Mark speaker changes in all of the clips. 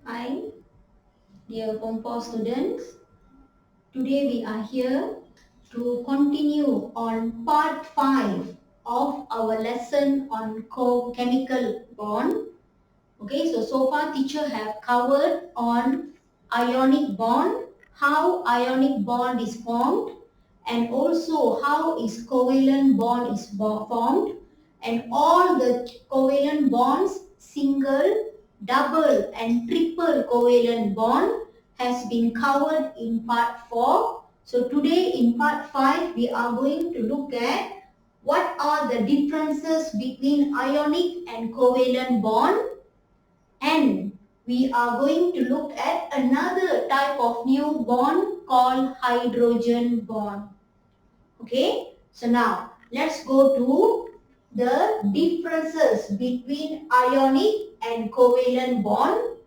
Speaker 1: Hi, dear Form 4 students. Today we are here to continue on part 5 of our lesson on chemical bond. Okay, so far teacher have covered on ionic bond, how ionic bond is formed, and also how is covalent bond is formed, and all the covalent bonds, single, double and triple covalent bond has been covered in part 4. So today in part 5 we are going to look at what are the differences between ionic and covalent bond, and we are going to look at another type of new bond called hydrogen bond. Okay, so now let's go to the differences between ionic and covalent bond.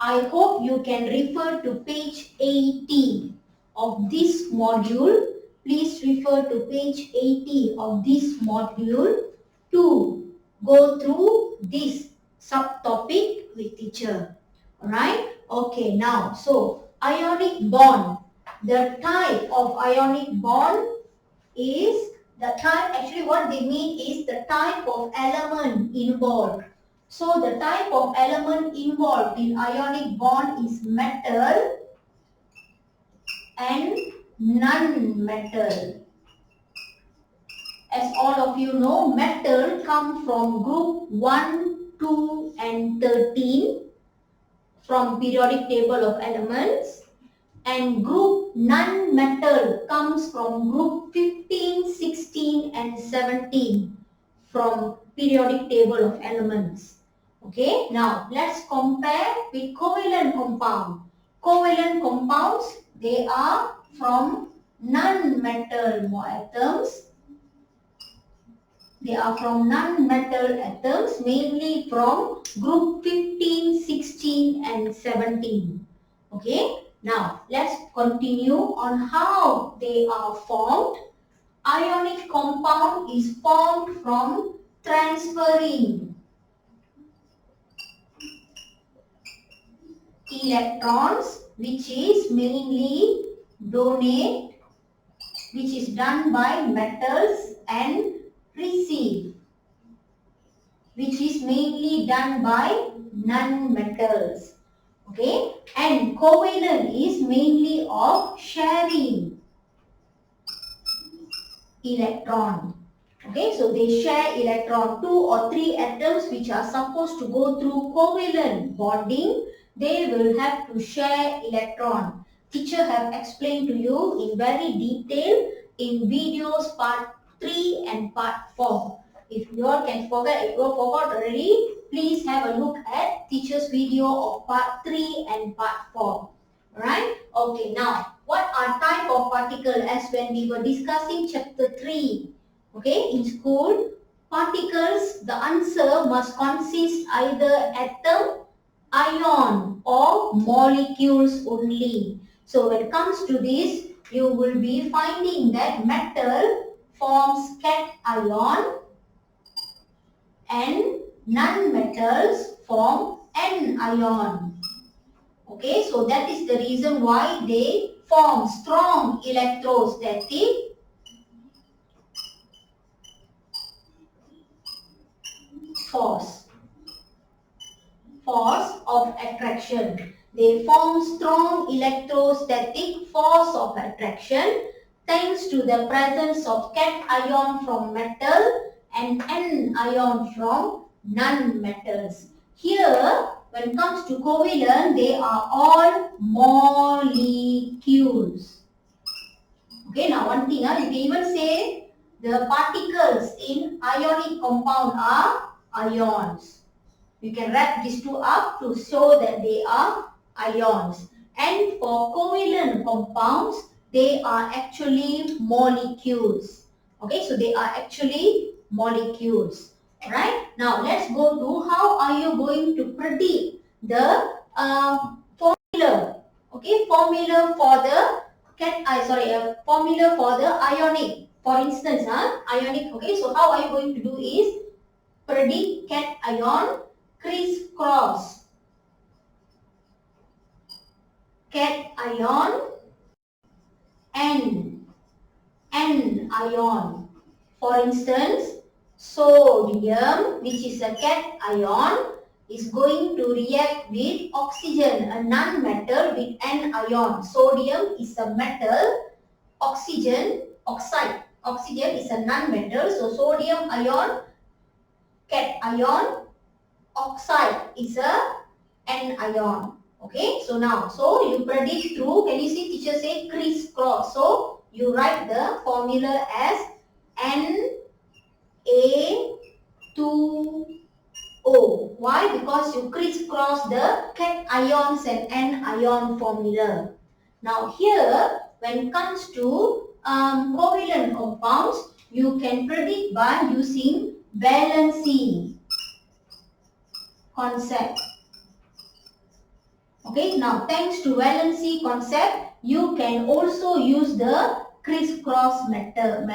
Speaker 1: I hope you can refer to page 80 of this module. Please refer to page 80 of this module to go through this subtopic with teacher. Alright? Okay, now, so ionic bond. The type of ionic bond is the type, actually what they mean is the type of element involved. So the type of element involved in ionic bond is metal and non-metal. As all of you know, metal come from group 1, 2 and 13 from periodic table of elements, and group non-metal comes from group 15, 16 and 17 from periodic table of elements. Okay, now let's compare with covalent compound. Covalent compounds, they are from non-metal atoms. They are from non-metal atoms, mainly from group 15, 16 and 17. Okay, now let's continue on how they are formed. Ionic compound is formed from transferring electrons, which is mainly donate, which is done by metals, and receive, which is mainly done by non-metals. Okay, and covalent is mainly of sharing electron. Okay, so they share electron, 2 or 3 atoms which are supposed to go through covalent bonding, they will have to share electron. Teacher have explained to you in very detail in videos part 3 and part 4. If you all can forget, if you all forgot already, please have a look at teacher's video of part 3 and part 4. Alright? Okay, now, what are type of particle as when we were discussing chapter 3? Okay, in school, particles, the answer must consist either atom, ion or molecules only. So when it comes to this, you will be finding that metal forms cation and non-metals form anion. Okay, so that is the reason why they form strong electrostatic force of attraction. They form strong electrostatic force of attraction thanks to the presence of cation from metal and anion from non-metals. Here, when it comes to covalent, they are all molecules. Okay, now one thing, you can even say the particles in ionic compound are ions. You can wrap these two up to show that they are ions. And for covalent compounds, they are actually molecules. Okay, so they are actually molecules. Alright, now let's go to how are you going to predict the formula. Okay, formula for the formula for the ionic. For instance, ionic. Okay, so how are you going to do is predict cation crisscross. cation, anion. For instance, sodium, which is a cation, is going to react with oxygen, a non-metal, with anion. Sodium is a metal, oxygen is a non-metal, so sodium ion, cation, oxide is a anion. Okay, so now, so you predict through, can you see teacher say crisscross? So you write the formula as Na2O. Why? Because you crisscross the cations and anion formula. Now here, when it comes to covalent compounds, you can predict by using valency concept. Okay, now thanks to valency concept, you can also use the crisscross method.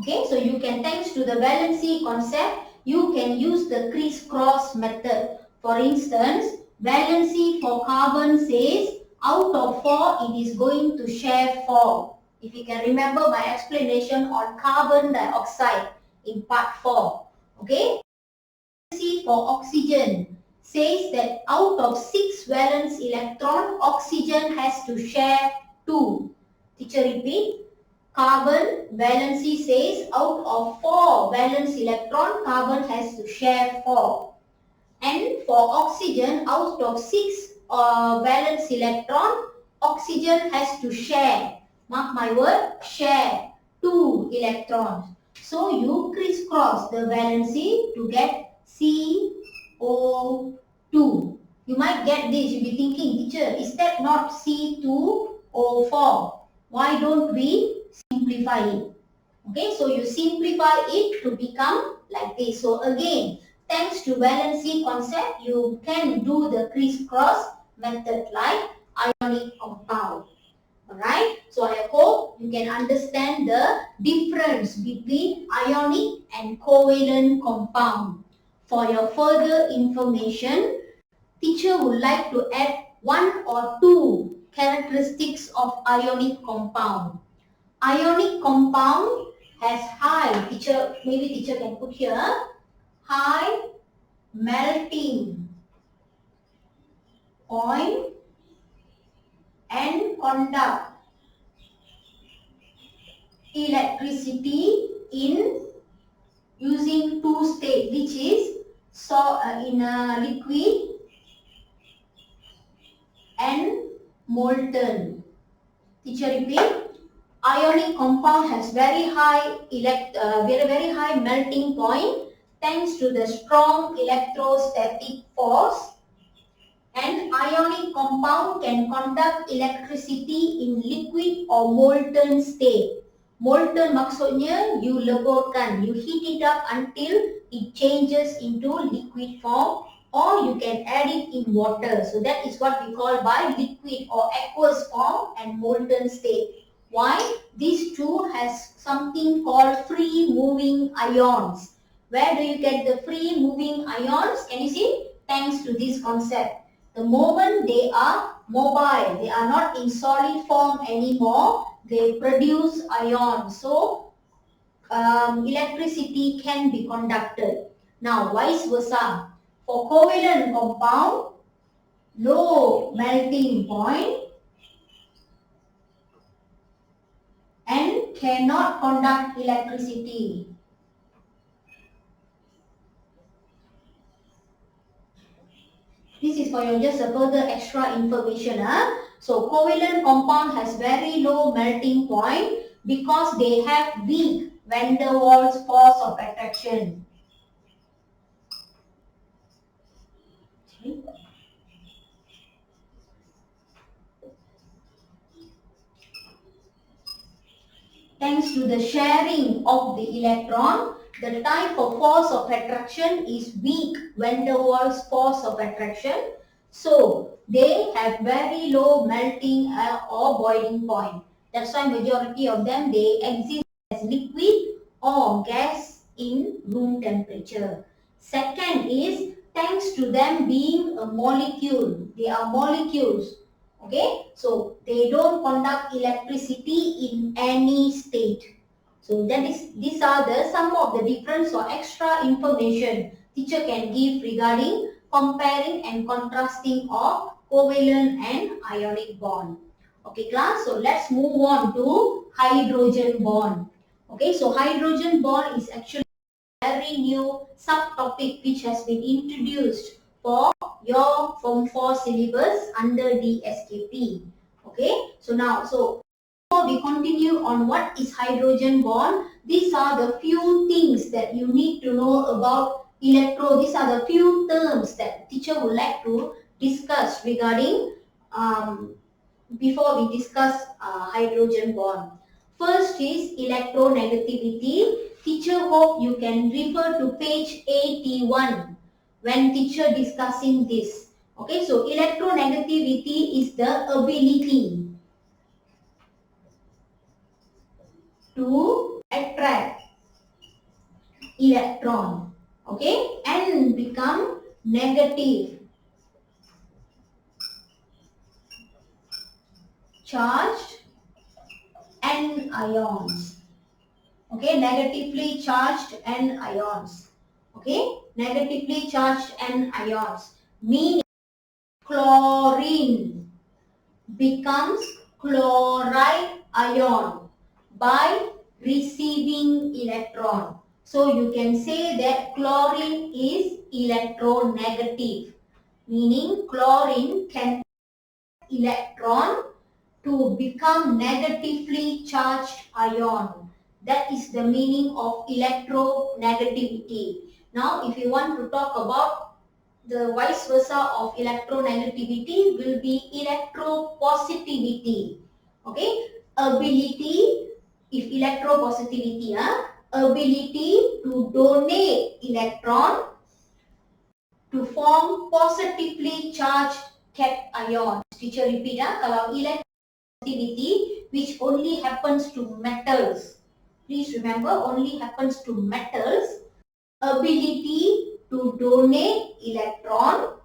Speaker 1: Okay, so you can, thanks to the valency concept, you can use the crisscross method. For instance, valency for carbon says out of 4, it is going to share 4. If you can remember my explanation on carbon dioxide in part 4. Okay, valency for oxygen says that out of 6 valence electron, oxygen has to share 2. Teacher repeat. Carbon valency says out of 4 valence electron, carbon has to share 4. And for oxygen, out of 6 valence electron, oxygen has to share, mark my word, share 2 electrons. So you crisscross the valency to get CO2. You might get this, you'll be thinking, teacher, is that not C2O4? Why don't we simplify it? Okay, so you simplify it to become like this. So again, thanks to valency concept, you can do the crisscross method like ionic compound. Alright, so I hope you can understand the difference between ionic and covalent compound. For your further information, teacher would like to add 1 or 2 characteristics of ionic compound. Ionic compound has high, maybe teacher can put here, high melting point and conduct electricity in using 2 state, which is in a liquid and molten. Teacher repeat. Ionic compound has very high melting point thanks to the strong electrostatic force, and ionic compound can conduct electricity in liquid or molten state. Molten maksudnya you leburkan, you heat it up until it changes into liquid form, or you can add it in water. So that is what we call by liquid or aqueous form and molten state. Why? These two has something called free moving ions. Where do you get the free moving ions? Can you see? Thanks to this concept. The moment they are mobile, they are not in solid form anymore, they produce ions. So electricity can be conducted. Now vice versa. For covalent compound, low melting point and cannot conduct electricity. This is for your just a further extra information. So covalent compound has very low melting point because they have weak van der Waals force of attraction. Thanks to the sharing of the electron, the type of force of attraction is weak van der Waals force of attraction. So they have very low melting or boiling point. That's why majority of them, they exist as liquid or gas in room temperature. Second is thanks to them being a molecule. They are molecules. Okay, so they don't conduct electricity in any state. So these are the some of the difference or extra information teacher can give regarding comparing and contrasting of covalent and ionic bond. Okay class, so let's move on to hydrogen bond. Okay, so hydrogen bond is actually a very new subtopic which has been introduced for your Form 4 syllabus under the SKP. Okay, so now, before we continue on what is hydrogen bond, these are the few things that you need to know about electro. These are the few terms that teacher would like to discuss regarding before we discuss hydrogen bond. First is electronegativity. Teacher hope you can refer to page 81 when teacher discussing this. Okay, so electronegativity is the ability to attract electron, okay, and become negative charged anions. Okay, negatively charged anions. Okay, negatively charged anions. Meaning chlorine becomes chloride ion by receiving electron. So you can say that chlorine is electronegative, meaning chlorine can electron to become negatively charged ion. That is the meaning of electronegativity. Now, if you want to talk about the vice versa of electronegativity will be electropositivity. Okay, ability, if electropositivity, ability to donate electron to form positively charged cation. Teacher repeat, kalau electropositivity which only happens to metals. Please remember, only happens to metals. Ability to donate electron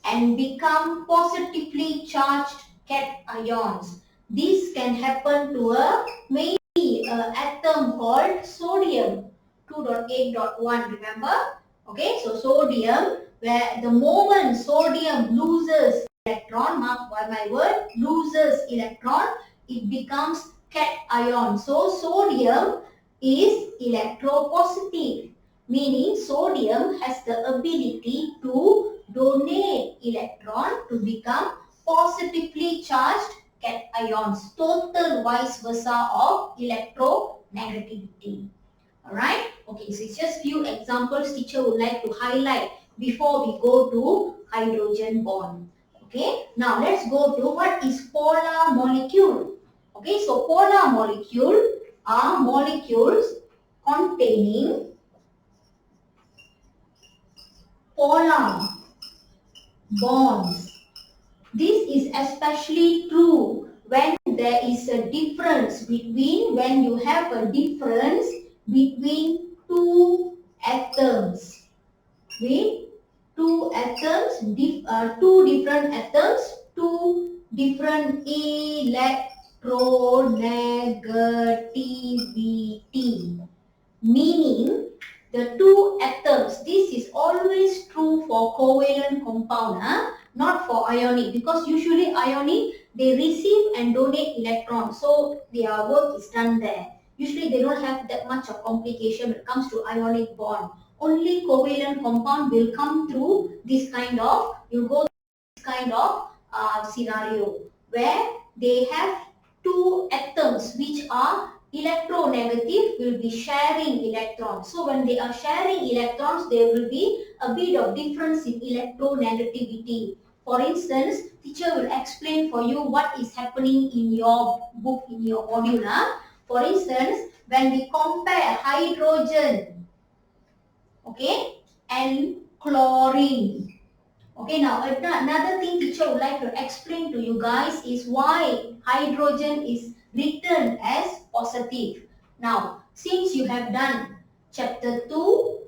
Speaker 1: and become positively charged cations. This can happen to a maybe an atom called sodium 2.8.1. Remember? Okay, so sodium, where the moment sodium loses electron, mark by my word, loses electron, it becomes cation. So sodium is electropositive, meaning sodium has the ability to donate electron to become positively charged cations. Total vice versa of electronegativity. Alright? Okay, so it's just few examples teacher would like to highlight before we go to hydrogen bond. Okay, now let's go to what is polar molecule. Okay, so polar molecule are molecules containing polar bonds. This is especially true when there is a difference between, when you have a difference between two atoms. With two atoms, two different atoms, two different electronegativity. Meaning the two atoms, this is always true for covalent compound, not for ionic, because usually ionic they receive and donate electrons, so their work is done there. Usually they don't have that much of complication when it comes to ionic bond. Only covalent compound will come through this kind of, you go this kind of scenario where they have two atoms which are electronegative, will be sharing electrons. So when they are sharing electrons, there will be a bit of difference in electronegativity. For instance, teacher will explain for you what is happening in your book, in your module. For instance, when we compare hydrogen, okay, and chlorine. Okay, now another thing teacher would like to explain to you guys is why hydrogen is written as positive. Now, since you have done chapter 2,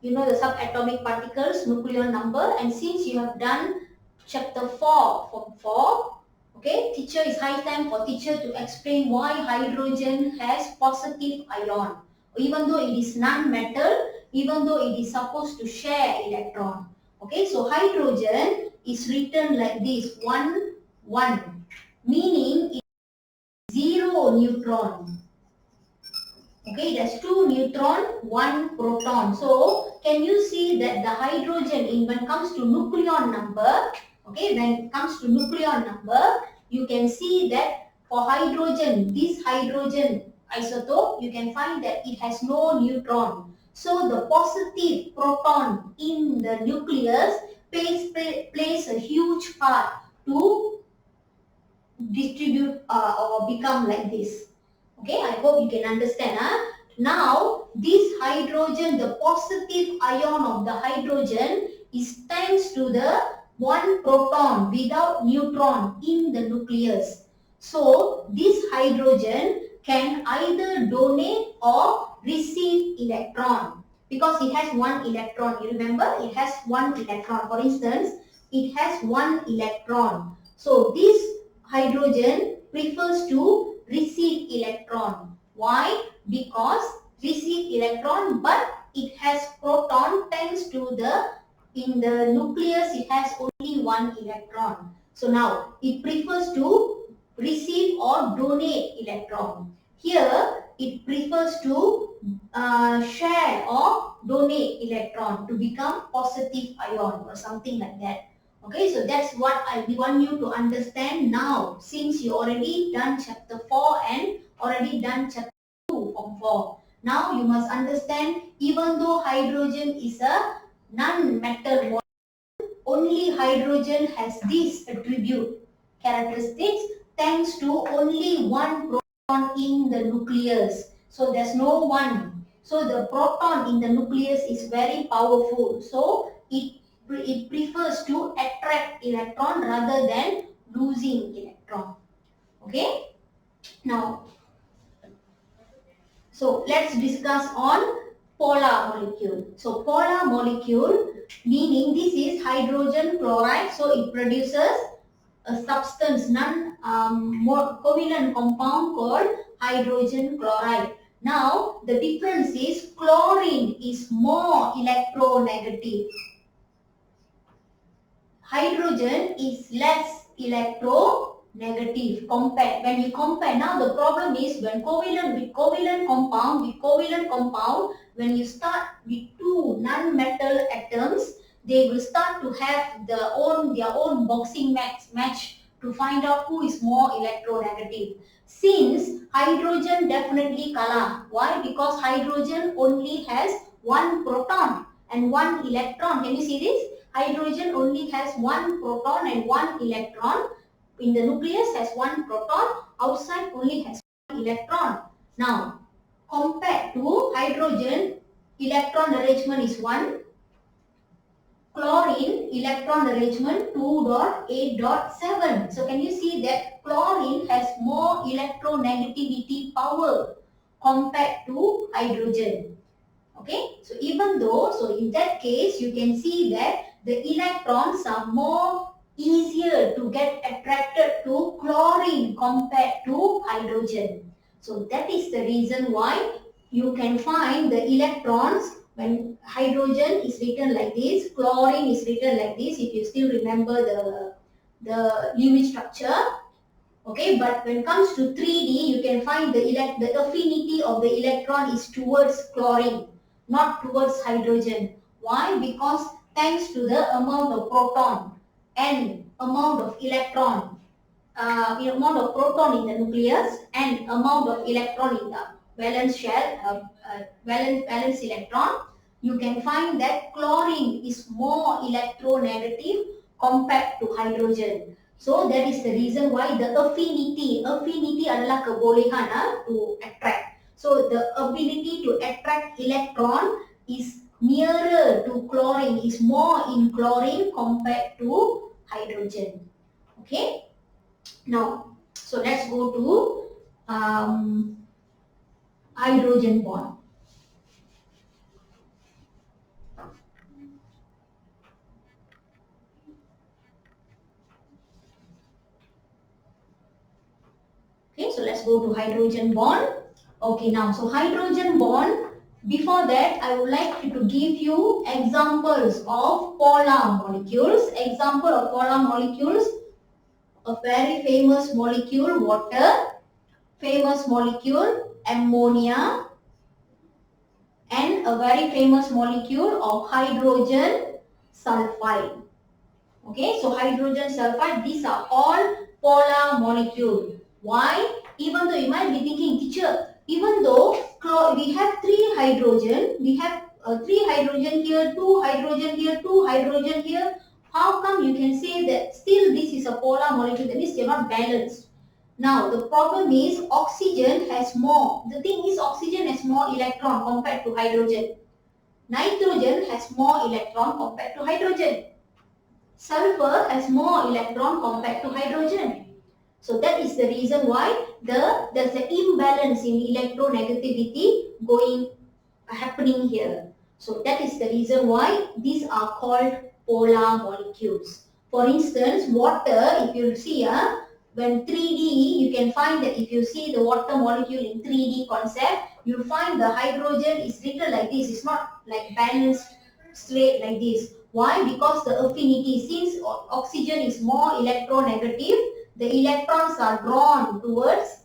Speaker 1: you know the subatomic particles, nuclear number, and since you have done chapter 4 from 4, okay, teacher, is high time for teacher to explain why hydrogen has positive ion. Even though it is non-metal, even though it is supposed to share electron. Okay, so hydrogen is written like this, 1, 1, meaning it is 0 neutron. Okay, that's 2 neutron, 1 proton. So, can you see that the hydrogen, when it comes to nucleon number, okay, when it comes to nucleon number, you can see that for hydrogen, this hydrogen isotope, you can find that it has no neutron. So, the positive proton in the nucleus plays a huge part to distribute or become like this. Okay, I hope you can understand. Now, this hydrogen, the positive ion of the hydrogen is thanks to the one proton without neutron in the nucleus. So, this hydrogen can either donate or receive electron because it has one electron. You remember, it has one electron. For instance, it has one electron. So, this hydrogen prefers to receive electron. Why? Because receive electron, but it has proton thanks to in the nucleus it has only one electron. So now it prefers to receive or donate electron. Here it prefers to share or donate electron to become positive ion or something like that. Okay, so that's what I want you to understand now, since you already done chapter 4 and already done chapter 2 of 4. Now you must understand, even though hydrogen is a non-metal molecule, only hydrogen has this attribute characteristics thanks to only one proton in the nucleus. So there's no one. So the proton in the nucleus is very powerful. So it prefers to attract electron rather than losing electron. Okay. Now, so let's discuss on polar molecule. So polar molecule, meaning this is hydrogen chloride. So it produces a substance, non-covalent compound called hydrogen chloride. Now the difference is chlorine is more electronegative. Hydrogen is less electronegative compared. When you compare, now the problem is when covalent compound, when you start with two non-metal atoms, they will start to have their own boxing match to find out who is more electronegative. Since hydrogen definitely kalah. Why? Because hydrogen only has one proton and one electron. Can you see this? Hydrogen only has one proton and one electron. In the nucleus has one proton, outside only has one electron. Now, compared to hydrogen, electron arrangement is 1. Chlorine, electron arrangement 2.8.7. So, can you see that chlorine has more electronegativity power compared to hydrogen? Okay, so even though, so in that case, you can see that the electrons are more easier to get attracted to chlorine compared to hydrogen. So that is the reason why you can find the electrons when hydrogen is written like this, chlorine is written like this, if you still remember the Lewis structure. Okay, but when it comes to 3D, you can find the affinity of the electron is towards chlorine, not towards hydrogen. Why? Because thanks to the amount of proton and amount of electron, amount of proton in the nucleus and amount of electron in the valence shell, valence electron, you can find that chlorine is more electronegative compared to hydrogen. So that is the reason why the affinity adalah kebolehan to attract. So the ability to attract electron is nearer to chlorine, is more in chlorine compared to hydrogen. Okay. Now, so let's go to hydrogen bond. so let's go to hydrogen bond. Okay, now, so hydrogen bond, before that, I would like to give you examples of polar molecules. Example of polar molecules, a very famous molecule, water, famous molecule, ammonia, and a very famous molecule of hydrogen sulfide. Okay, so hydrogen sulfide, these are all polar molecule. Why? Even though you might be thinking, teacher, even though we have three hydrogen, we have three hydrogen here, two hydrogen here, two hydrogen here, how come you can say that still this is a polar molecule? That means they are not balanced. Now the problem is oxygen has more. The thing is oxygen has more electron compared to hydrogen. Nitrogen has more electron compared to hydrogen. Sulfur has more electron compared to hydrogen. So that is the reason why there's an imbalance in electronegativity happening here. So that is the reason why these are called polar molecules. For instance, water, if you see when 3D, you can find that if you see the water molecule in 3D concept, you'll find the hydrogen is written like this. It's not like balanced straight like this. Why? Because the affinity, since oxygen is more electronegative, the electrons are drawn towards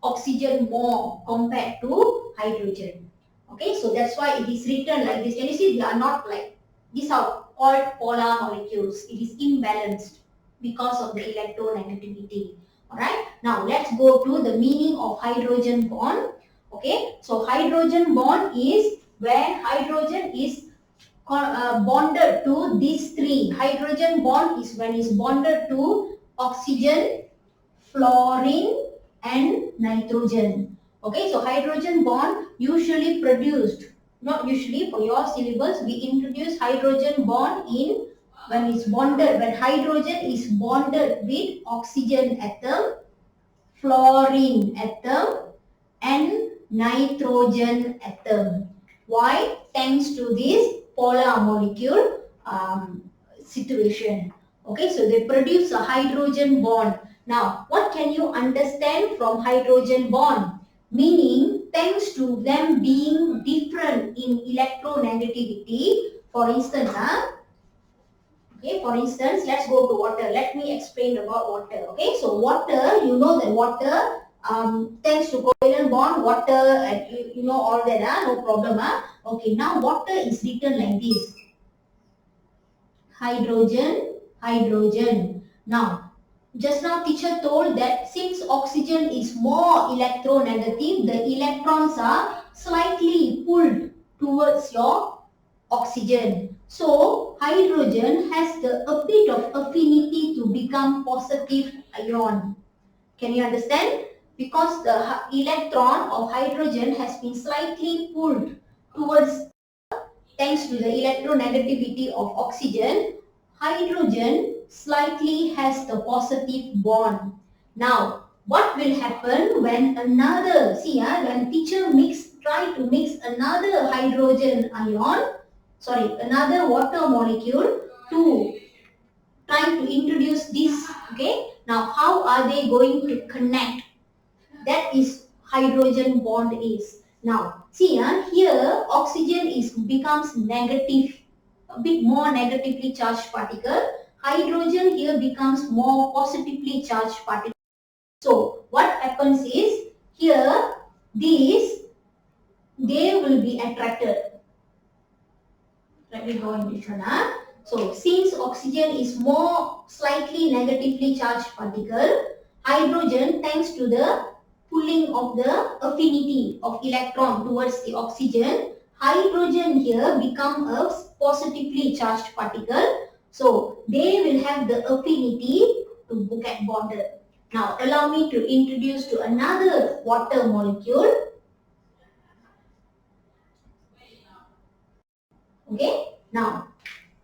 Speaker 1: oxygen more compared to hydrogen. Okay, so that's why it is written like this. Can you see they are not like, these are called polar molecules. It is imbalanced because of the electronegativity. Alright, now let's go to the meaning of hydrogen bond. Okay, so hydrogen bond is when hydrogen is bonded to these three. Hydrogen bond is when it's bonded to oxygen, fluorine and nitrogen. Okay, so hydrogen bond usually produced, not usually, for your syllabus, we introduce hydrogen bond in when it's bonded, when hydrogen is bonded with oxygen atom, fluorine atom and nitrogen atom. Why? Thanks to this polar molecule situation. Okay, so they produce a hydrogen bond. Now, what can you understand from hydrogen bond? Meaning, thanks to them being different in electronegativity, for instance, okay, for instance, let's go to water. Let me explain about water. Okay, so water, you know that water, thanks to covalent bond, water, you know all that, no problem. Okay, now water is written like this. Hydrogen, hydrogen. Now, just now teacher told that since oxygen is more electronegative, the electrons are slightly pulled towards your oxygen. So, hydrogen has a bit of affinity to become positive ion. Can you understand? Because the electron of hydrogen has been slightly pulled towards, thanks to the electronegativity of oxygen, hydrogen slightly has the positive bond. Now, what will happen when another, see, when teacher try to mix another hydrogen ion, another water molecule to trying to introduce this, okay? Now, how are they going to connect? That is hydrogen bond is. Now, see, here oxygen becomes negative, a bit more negatively charged particle. Hydrogen here becomes more positively charged particle. So, what happens is, here, these, they will be attracted. Let me go in this one. So, since oxygen is more slightly negatively charged particle, hydrogen, thanks to the pulling of the affinity of electron towards the oxygen, hydrogen here become a positively charged particle. So, they will have the affinity to get bonded. Now, allow me to introduce to another water molecule. Okay, now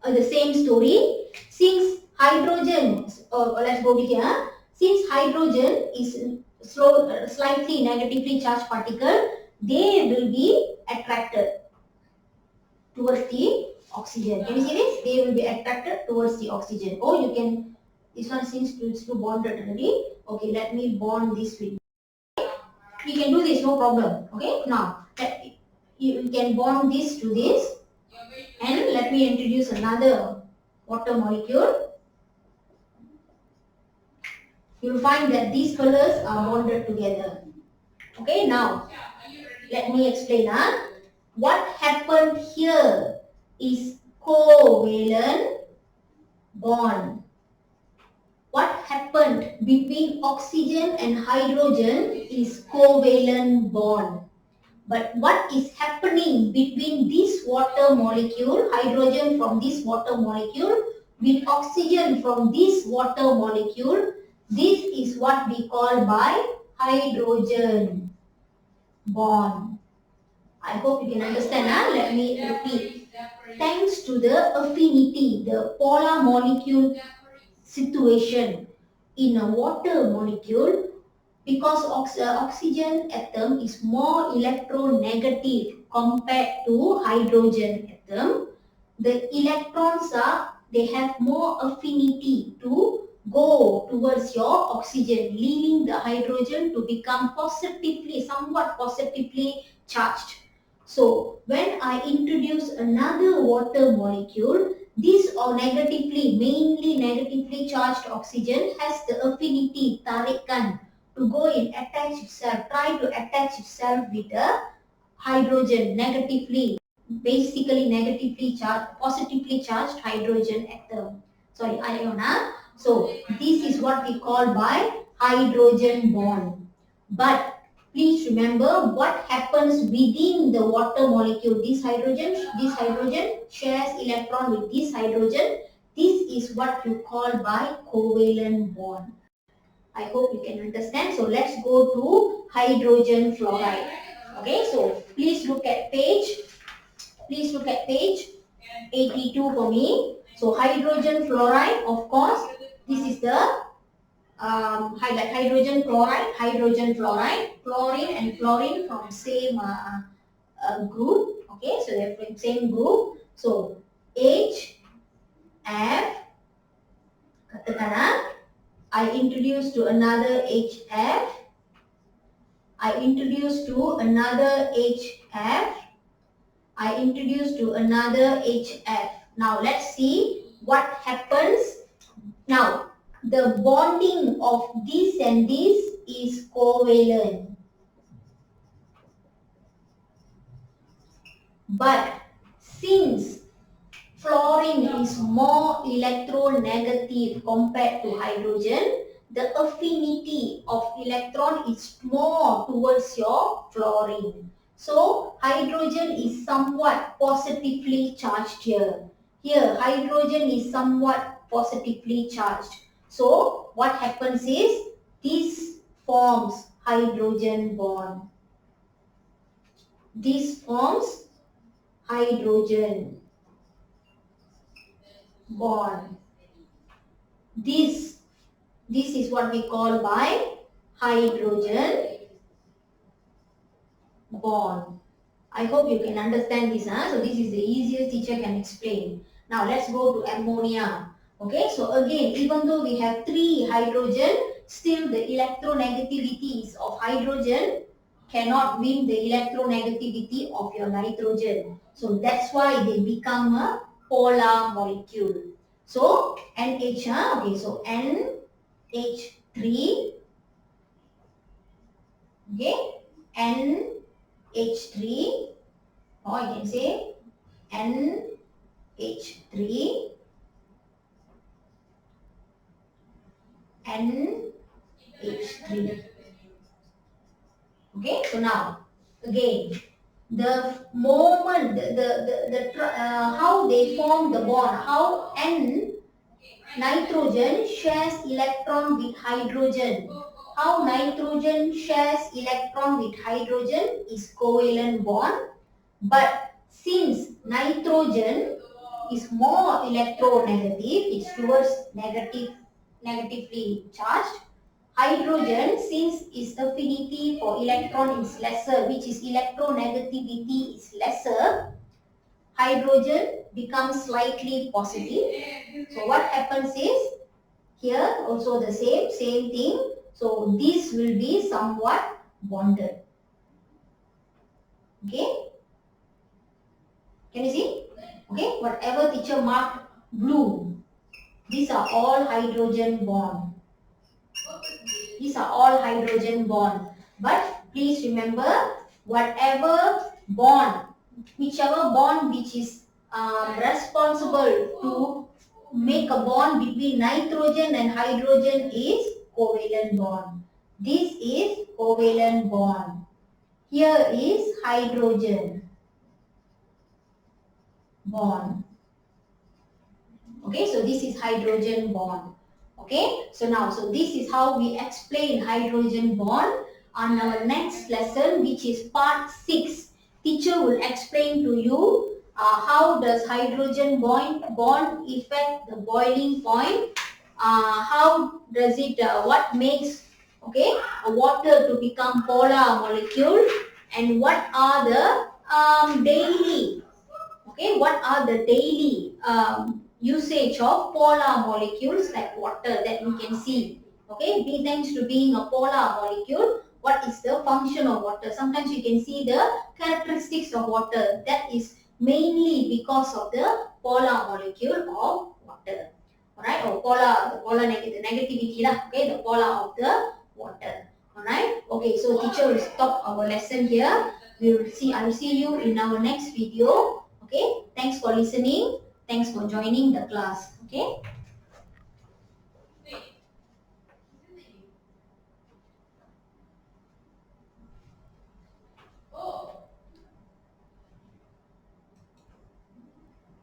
Speaker 1: the same story. Since hydrogen, let's go to here. Since hydrogen is slightly negatively charged particle, they will be attracted towards the oxygen. Can you see this? They will be attracted towards the oxygen. Or you can, this one since it's too bonded already. Okay, let me bond this with We can do this, no problem. Okay, now you can bond this to this, and let me introduce another water molecule. You'll find that these colors are bonded together. Okay, now let me explain. What happened here is covalent bond. What happened between oxygen and hydrogen is covalent bond. But what is happening between this water molecule, hydrogen from this water molecule, with oxygen from this water molecule, this is what we call by hydrogen bond. I hope you can understand. Let me repeat. Thanks to the affinity, the polar molecule situation in a water molecule, because oxygen atom is more electronegative compared to hydrogen atom, the electrons they have more affinity to go towards your oxygen, leaving the hydrogen to become somewhat positively charged. So when I introduce another water molecule, this or mainly negatively charged oxygen has the affinity, tarikan, to go and try to attach itself with the hydrogen basically negatively charged, positively charged hydrogen atom. Sorry, ion. So this is what we call by hydrogen bond. But please remember what happens within the water molecule. This hydrogen shares electron with this hydrogen. This is what you call by covalent bond. I hope you can understand. So let's go to hydrogen fluoride. Okay, so please look at page 82 for me. So hydrogen fluoride, of course, this is the highlight hydrogen fluoride, chlorine and fluorine from same group. Okay, so they're from same group. So H, F, katakan, I introduce to another HF, I introduce to another HF, I introduce to another HF. Now let's see what happens. Now the bonding of this and this is covalent. But since fluorine is more electronegative compared to hydrogen, the affinity of electron is more towards your fluorine. So hydrogen is somewhat positively charged here. Here hydrogen is somewhat positively charged. So what happens is this forms hydrogen bond. This forms hydrogen bond. This is what we call by hydrogen bond. I hope you can understand this. So this is the easiest teacher can explain. Now let's go to ammonia. Okay, so again, even though we have 3 hydrogen, still the electronegativities of hydrogen cannot win the electronegativity of your nitrogen. So that's why they become a polar molecule. So NH, okay, so NH3, okay, NH3, or I can say NH3, NH3. Okay, so now again, the moment how they form the bond, how nitrogen shares electron with hydrogen. How nitrogen shares electron with hydrogen is covalent bond. But since nitrogen is more electronegative, it's towards negatively charged. Hydrogen, since its affinity for electron is lesser, which is electronegativity is lesser, hydrogen becomes slightly positive. So what happens is, here also the same thing. So this will be somewhat bonded. Okay, can you see? Okay, whatever teacher marked blue, these are all hydrogen bond. These are all hydrogen bond. But please remember, whatever bond, whichever bond which is responsible to make a bond between nitrogen and hydrogen is covalent bond. This is covalent bond. Here is hydrogen bond. Okay, so this is hydrogen bond. Okay, so now, so this is how we explain hydrogen bond. On our next lesson, which is part 6, teacher will explain to you how does hydrogen bond affect the boiling point, how does it, what makes, okay, water to become polar molecule, and what are the daily, okay, what are the daily usage of polar molecules like water that we can see. Okay, thanks to being a polar molecule, what is the function of water? Sometimes you can see the characteristics of water. That is mainly because of the polar molecule of water. Alright, or the polar negativity lah. Okay, the polar of the water. Alright, okay, so teacher will stop our lesson here. I will see you in our next video. Okay, thanks for listening. Thanks for joining the class. Okay.